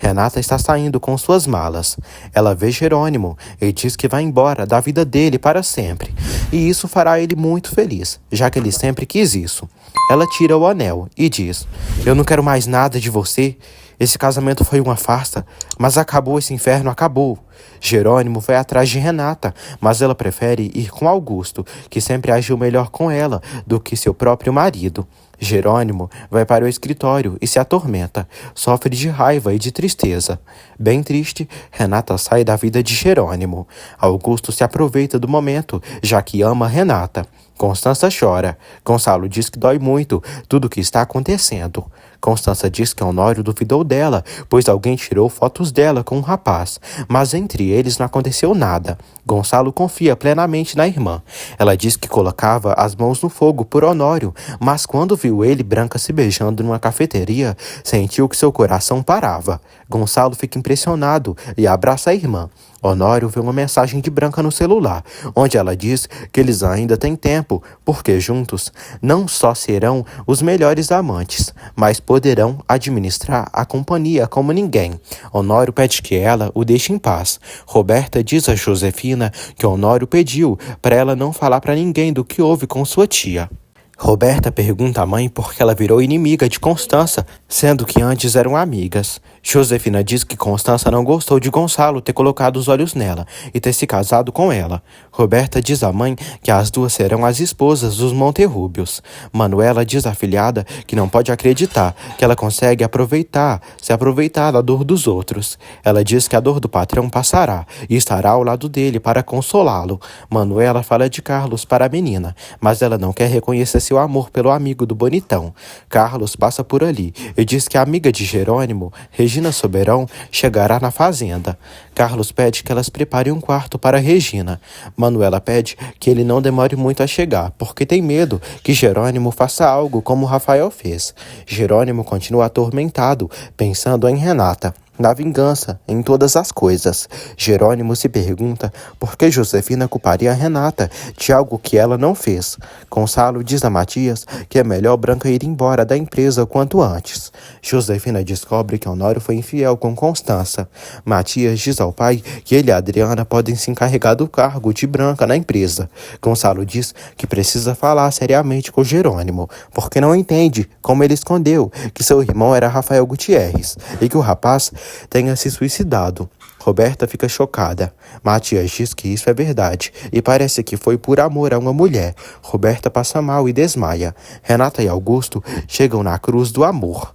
Renata está saindo com suas malas. Ela vê Jerônimo e diz que vai embora da vida dele para sempre. E isso fará ele muito feliz, já que ele sempre quis isso. Ela tira o anel e diz: eu não quero mais nada de você. Esse casamento foi uma farsa, mas acabou, esse inferno acabou. Jerônimo vai atrás de Renata, mas ela prefere ir com Augusto, que sempre agiu melhor com ela do que seu próprio marido. Jerônimo vai para o escritório e se atormenta, sofre de raiva e de tristeza. Bem triste, Renata sai da vida de Jerônimo. Augusto se aproveita do momento, já que ama Renata. Constança chora. Gonçalo diz que dói muito tudo o que está acontecendo. Constança diz que Honório duvidou dela, pois alguém tirou fotos dela com um rapaz, mas entre eles não aconteceu nada. Gonçalo confia plenamente na irmã. Ela diz que colocava as mãos no fogo por Honório, mas quando viu ele e Branca se beijando numa cafeteria, sentiu que seu coração parava. Gonçalo fica impressionado e abraça a irmã. Honório vê uma mensagem de Branca no celular, onde ela diz que eles ainda têm tempo, porque juntos não só serão os melhores amantes, mas poderão administrar a companhia como ninguém. Honório pede que ela o deixe em paz. Roberta diz a Josefina que Honório pediu para ela não falar para ninguém do que houve com sua tia. Roberta pergunta à mãe por que ela virou inimiga de Constança, sendo que antes eram amigas. Josefina diz que Constança não gostou de Gonçalo ter colocado os olhos nela e ter se casado com ela. Roberta diz à mãe que as duas serão as esposas dos Monterrúbios. Manuela diz à afilhada que não pode acreditar que ela consegue se aproveitar da dor dos outros. Ela diz que a dor do patrão passará e estará ao lado dele para consolá-lo. Manuela fala de Carlos para a menina, mas ela não quer reconhecer seu amor pelo amigo do bonitão. Carlos passa por ali e diz que a amiga de Jerônimo, Regina Soberão, chegará na fazenda. Carlos pede que elas preparem um quarto para Regina. Manuela pede que ele não demore muito a chegar, porque tem medo que Jerônimo faça algo como Rafael fez. Jerônimo continua atormentado, pensando em Renata, na vingança, em todas as coisas. Jerônimo se pergunta por que Josefina culparia a Renata de algo que ela não fez. Gonçalo diz a Matias que é melhor Branca ir embora da empresa o quanto antes. Josefina descobre que Honório foi infiel com Constança. Matias diz ao pai que ele e Adriana podem se encarregar do cargo de Branca na empresa. Gonçalo diz que precisa falar seriamente com Jerônimo, porque não entende como ele escondeu que seu irmão era Rafael Gutierrez e que o rapaz tenha se suicidado. Roberta fica chocada. Matias diz que isso é verdade e parece que foi por amor a uma mulher. Roberta passa mal e desmaia. Renata e Augusto chegam na cruz do amor.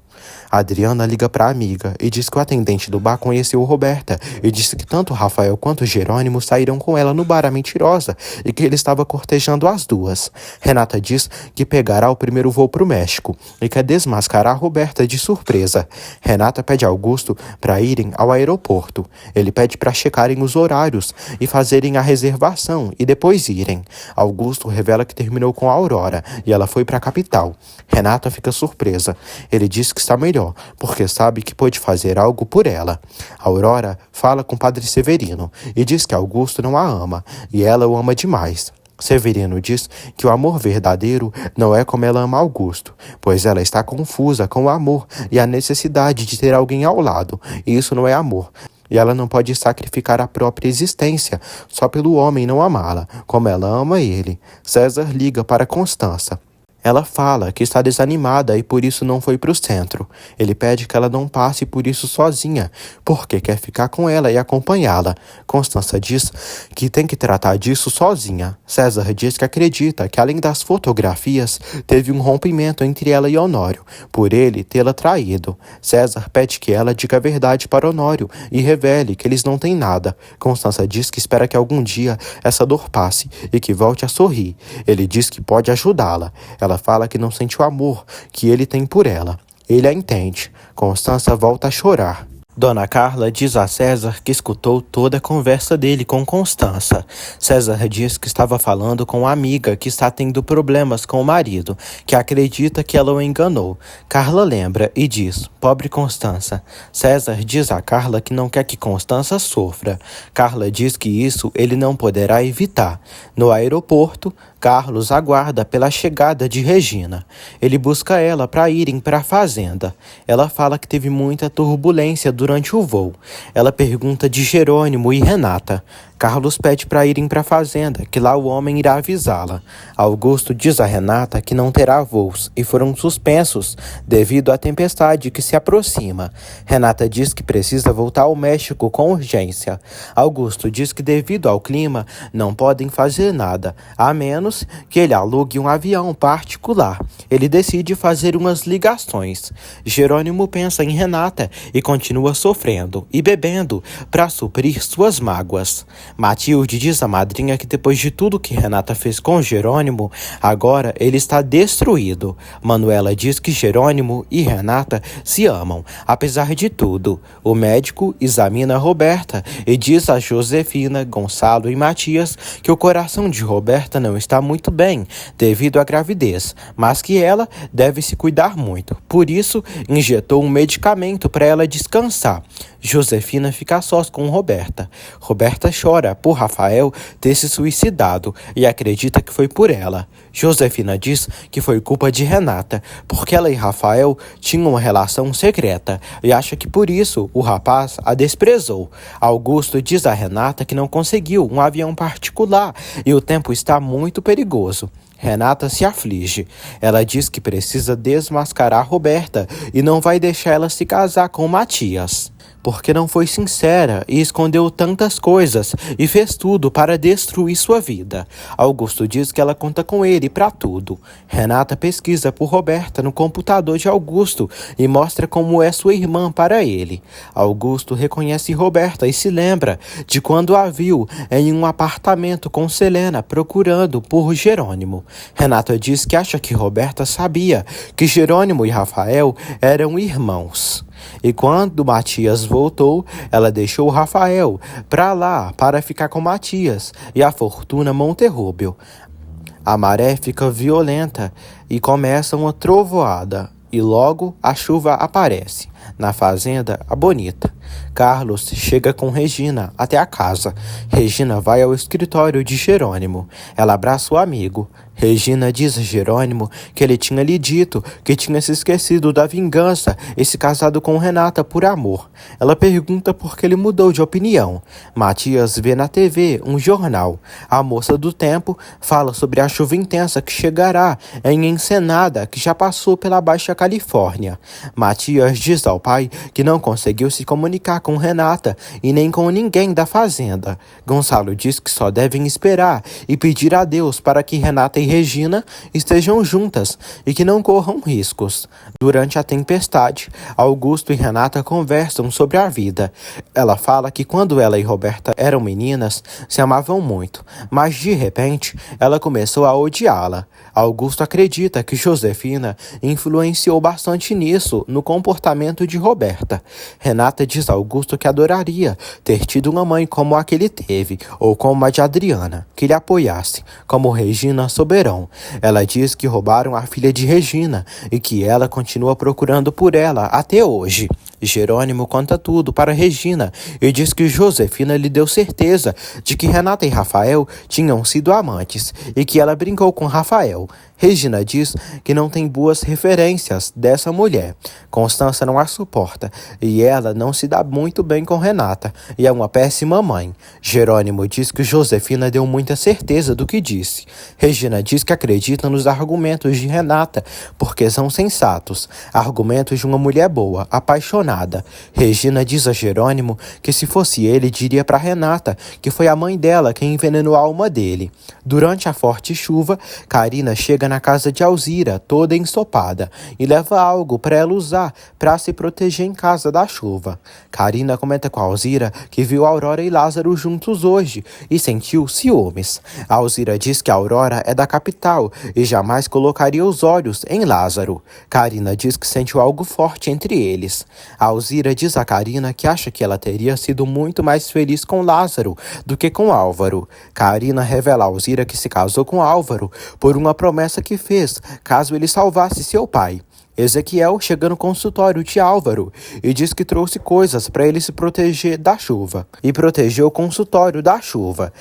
Adriana liga para a amiga e diz que o atendente do bar conheceu Roberta e disse que tanto Rafael quanto Jerônimo saíram com ela no bar A Mentirosa e que ele estava cortejando as duas. Renata diz que pegará o primeiro voo para o México e quer desmascarar Roberta de surpresa. Renata pede a Augusto para irem ao aeroporto. Ele pede para checarem os horários e fazerem a reservação e depois irem. Augusto revela que terminou com a Aurora e ela foi para a capital. Renata fica surpresa. Ele diz que está melhor, porque sabe que pode fazer algo por ela. Aurora fala com o Padre Severino e diz que Augusto não a ama, e ela o ama demais. Severino diz que o amor verdadeiro não é como ela ama Augusto, pois ela está confusa com o amor e a necessidade de ter alguém ao lado, e isso não é amor. E ela não pode sacrificar a própria existência só pelo homem não amá-la, como ela ama ele. César liga para Constança. Ela fala que está desanimada e por isso não foi para o centro. Ele pede que ela não passe por isso sozinha, porque quer ficar com ela e acompanhá-la. Constança diz que tem que tratar disso sozinha. César diz que acredita que, além das fotografias, teve um rompimento entre ela e Honório, por ele tê-la traído. César pede que ela diga a verdade para Honório e revele que eles não têm nada. Constança diz que espera que algum dia essa dor passe e que volte a sorrir. Ele diz que pode ajudá-la. Ela fala que não sente o amor que ele tem por ela. Ele a entende. Constança volta a chorar. Dona Carla diz a César que escutou toda a conversa dele com Constança. César diz que estava falando com uma amiga que está tendo problemas com o marido, que acredita que ela o enganou. Carla lembra e diz: pobre Constança. César diz a Carla que não quer que Constança sofra. Carla diz que isso ele não poderá evitar. No aeroporto, Carlos aguarda pela chegada de Regina. Ele busca ela para irem para a fazenda. Ela fala que teve muita turbulência durante o voo. Ela pergunta de Jerônimo e Renata. Carlos pede para irem para a fazenda, que lá o homem irá avisá-la. Augusto diz a Renata que não terá voos e foram suspensos devido à tempestade que se aproxima. Renata diz que precisa voltar ao México com urgência. Augusto diz que devido ao clima não podem fazer nada, a menos que ele alugue um avião particular. Ele decide fazer umas ligações. Jerônimo pensa em Renata e continua sofrendo e bebendo para suprir suas mágoas. Matilde diz à madrinha que depois de tudo que Renata fez com Jerônimo, agora ele está destruído. Manuela diz que Jerônimo e Renata se amam, apesar de tudo. O médico examina Roberta e diz a Josefina, Gonçalo e Matias que o coração de Roberta não está muito bem devido à gravidez, mas que ela deve se cuidar muito. Por isso, injetou um medicamento para ela descansar. Josefina fica sós com Roberta. Roberta chora por Rafael ter se suicidado e acredita que foi por ela. Josefina diz que foi culpa de Renata, porque ela e Rafael tinham uma relação secreta e acha que por isso o rapaz a desprezou. Augusto diz a Renata que não conseguiu um avião particular e o tempo está muito perigoso. Renata se aflige. Ela diz que precisa desmascarar Roberta e não vai deixar ela se casar com Matias, porque não foi sincera e escondeu tantas coisas e fez tudo para destruir sua vida. Augusto diz que ela conta com ele para tudo. Renata pesquisa por Roberta no computador de Augusto e mostra como é sua irmã para ele. Augusto reconhece Roberta e se lembra de quando a viu em um apartamento com Selena procurando por Jerônimo. Renata diz que acha que Roberta sabia que Jerônimo e Rafael eram irmãos. E quando Matias voltou, ela deixou Rafael para lá para ficar com Matias e a Fortuna Monterrubio. A maré fica violenta e começa uma trovoada. E logo a chuva aparece. Na fazenda, a Bonita. Carlos chega com Regina até a casa. Regina vai ao escritório de Jerônimo. Ela abraça o amigo. Regina diz a Jerônimo que ele tinha lhe dito que tinha se esquecido da vingança e se casado com Renata por amor. Ela pergunta por que ele mudou de opinião. Matias vê na TV um jornal. A moça do tempo fala sobre a chuva intensa que chegará em Ensenada, que já passou pela Baixa Califórnia. Matias diz ao pai que não conseguiu se comunicar com Renata e nem com ninguém da fazenda. Gonçalo diz que só devem esperar e pedir a Deus para que Renata e Regina estejam juntas e que não corram riscos. Durante a tempestade, Augusto e Renata conversam sobre a vida. Ela fala que quando ela e Roberta eram meninas, se amavam muito, mas de repente ela começou a odiá-la. Augusto acredita que Josefina influenciou bastante nisso, no comportamento de Roberta. Renata diz a Augusto que adoraria ter tido uma mãe como a que ele teve, ou como a de Adriana, que lhe apoiasse, como Regina Soberão. Ela diz que roubaram a filha de Regina e que ela continua procurando por ela até hoje. Jerônimo conta tudo para Regina e diz que Josefina lhe deu certeza de que Renata e Rafael tinham sido amantes e que ela brincou com Rafael. Regina diz que não tem boas referências dessa mulher. Constança não a suporta e ela não se dá muito bem com Renata e é uma péssima mãe. Jerônimo diz que Josefina deu muita certeza do que disse. Regina diz que acredita nos argumentos de Renata porque são sensatos, argumentos de uma mulher boa, apaixonada. Regina diz a Jerônimo que se fosse ele diria para Renata que foi a mãe dela quem envenenou a alma dele. Durante a forte chuva, Karina chega na casa de Alzira, toda ensopada, e leva algo para ela usar para se proteger em casa da chuva. Karina comenta com Alzira que viu Aurora e Lázaro juntos hoje e sentiu ciúmes. Alzira diz que Aurora é da capital e jamais colocaria os olhos em Lázaro. Karina diz que sentiu algo forte entre eles. Alzira diz a Karina que acha que ela teria sido muito mais feliz com Lázaro do que com Álvaro. Karina revela a Alzira que se casou com Álvaro por uma promessa que fez caso ele salvasse seu pai. Ezequiel chega no consultório de Álvaro e diz que trouxe coisas para ele se proteger da chuva e protegeu o consultório da chuva.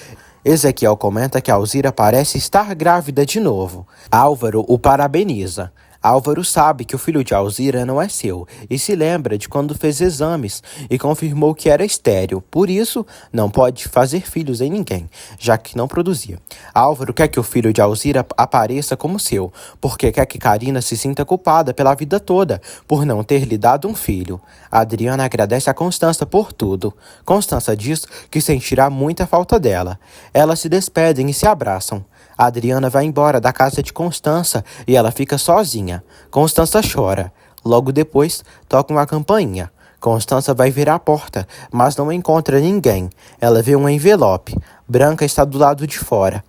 Ezequiel comenta que Alzira parece estar grávida de novo. Álvaro o parabeniza. Álvaro sabe que o filho de Alzira não é seu e se lembra de quando fez exames e confirmou que era estéril. Por isso, não pode fazer filhos em ninguém, já que não produzia. Álvaro quer que o filho de Alzira apareça como seu, porque quer que Carina se sinta culpada pela vida toda por não ter lhe dado um filho. Adriana agradece a Constança por tudo. Constança diz que sentirá muita falta dela. Elas se despedem e se abraçam. A Adriana vai embora da casa de Constança e ela fica sozinha. Constança chora. Logo depois, toca uma campainha. Constança vai virar a porta, mas não encontra ninguém. Ela vê um envelope. Branca está do lado de fora.